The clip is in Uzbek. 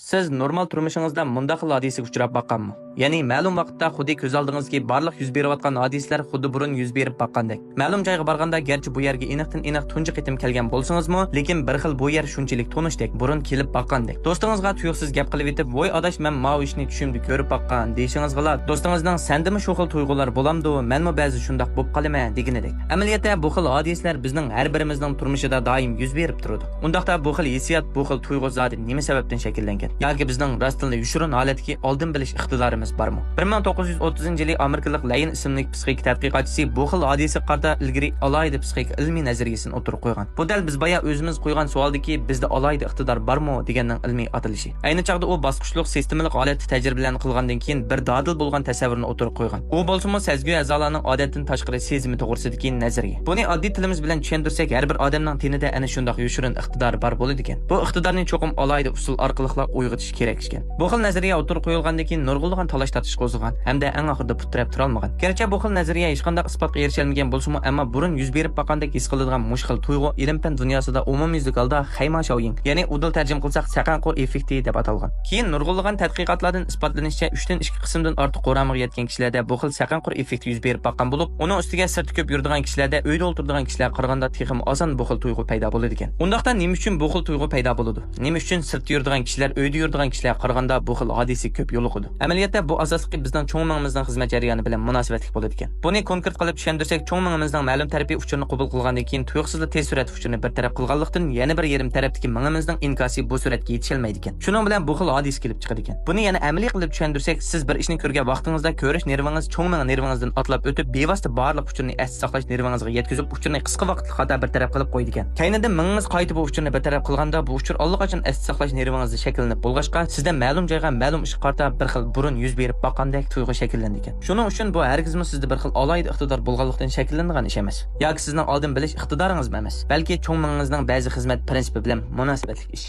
Siz normal turmushingizda mundaq xil hodisaga uchrab boqqanmi? Ya'ni ma'lum vaqtda xuddi ko'z oldingizga barliq yuz berayotgan hodisalar xuddi burun yuz berib boqqandek. Ma'lum joyga borganda garchi bu yerga aniq tunji qitim kelgan bo'lsangizmi, lekin bir xil bu yer shunchalik tonishdek, burun kelib boqqandek. Do'stingizga tuyuqsiz gap qilib etib, "Voy adash, men ma'u ishni tushimda ko'rib boqqan" deyishingizga, do'stingizning "Sendimi shu xil tuyg'ular bo'lamdi, menmi ba'zi shundaq bo'lib qolaman" deganidek. Amaliyotda bu xil hodisalar bizning har birimizning turmushida doim yuz berib turadi. Undaqda bu xil hissiyot, bu xil tuyg'u zodi nima sababdan shakllangan? Yoki bizning rostdan yushurun holatdagi oldin bilish iqtidorimiz bormi? 1930-yili amerikalik Layin ismli psixik tadqiqotchisi bu xil hodisa qarta ilgari alayda psixik ilmiy nazariyasini o'tirib qo'ygan. Bu dal biz boya o'zimiz qo'ygan savaldiki, bizda alayda iqtidor bormi deganning ilmiy atalishi. Ayni chaqda u bosqichliq sistemalik holatda tajribalarni qilgandan keyin bir dodil bo'lgan tasavvurni o'tirib qo'ygan. U bo'lsa-mu sezgi a'zolarning odatdan tashqari sezimi to'g'risidagi nazariya. Buni oddiy tilimiz bilan tushuntirsak, har bir odamning tenida ana shunday yushurun iqtidor bor bo'ladi ekan. Bu iqtidorni cho'qim alayda usul orqali uyg'otish kerak ekan. Bu xil nazariya o'tirib qo'yilgandan keyin nurg'ulg'an talash tartish qo'zg'agan hamda eng oxirida putrab tura olmagan. Gerçi bu xil nazariya hech qanday isbotga erishilmagan bo'lsa-mu, ammo burun yuz berib boqqandek his qiladigan mushkil tuyg'u ilm-fan dunyosida umumyuzlik holda xayma showing, ya'ni udil tarjima qilsak saqanqur effekti deb atalgan. Keyin nurg'ulg'an tadqiqotlardan isbotlanishicha 3 dan 2 qismdan ortiq qo'ramiga yetgan kishilarda bu xil saqanqur effekti yuz berib boqqan bo'lib, uning ustiga sirti ko'p yuradigan kishilarda uyda o'tiradigan kishilar qaraganda texim oson bu xil tuyg'u paydo bo'ladi ekan. Undaqda nima uchun bu xil tuyg'u paydo bo'ladi? Nima uchun sirtda yuradigan kishilar uyda yuradigan kishilar qaraganda bu xil hodisa ko'p yo'liqadi? Amaliyotda bu asosli bizning cho'ng mingimizning xizmat jarayoni bilan munosabatli bo'ladi ekan. Buni konkret qilib tushuntirsak, cho'ng mingimizning ma'lum tarafiy uchurini qabul qilgandan keyin tuyuqsizlik tez surat uchurini bir taraf qilganlikdan yana bir yarim tarafdagi mingimizning inkosi bu suratga yetishilmaydi ekan. Shuning bilan bu xil hodisa kelib chiqadi ekan. Buni yana amaliy qilib tushuntirsak, siz bir ishni ko'rgan vaqtingizda ko'rish nervingiz cho'ng ming nervingizdan atlab o'tib, bevosita barliq uchurini asli saqlash nervingizga yetkazib, uchurini qisqa vaqtli xato bir taraf qilib qo'ydi ekan. Kaynida mingingiz qaytib bu uchurini bir taraf qilganda, bu uchur allaqachon asli saqlash nervingizda shakllanib bo'lg'achqa, sizda ma'lum joyga ma'lum ish qarta bir xil burun yuz berib boqqandek tuyg'u shakllandi ekan. Shuning uchun bu hargizmi sizda bir xil alayda iqtidor bo'lganlikdan shakllangan ish emas. Yoki sizning oldin bilish iqtidoringiz emas, balki cho'ng mingingizning ba'zi xizmat prinsipi bilan munosabatli ish.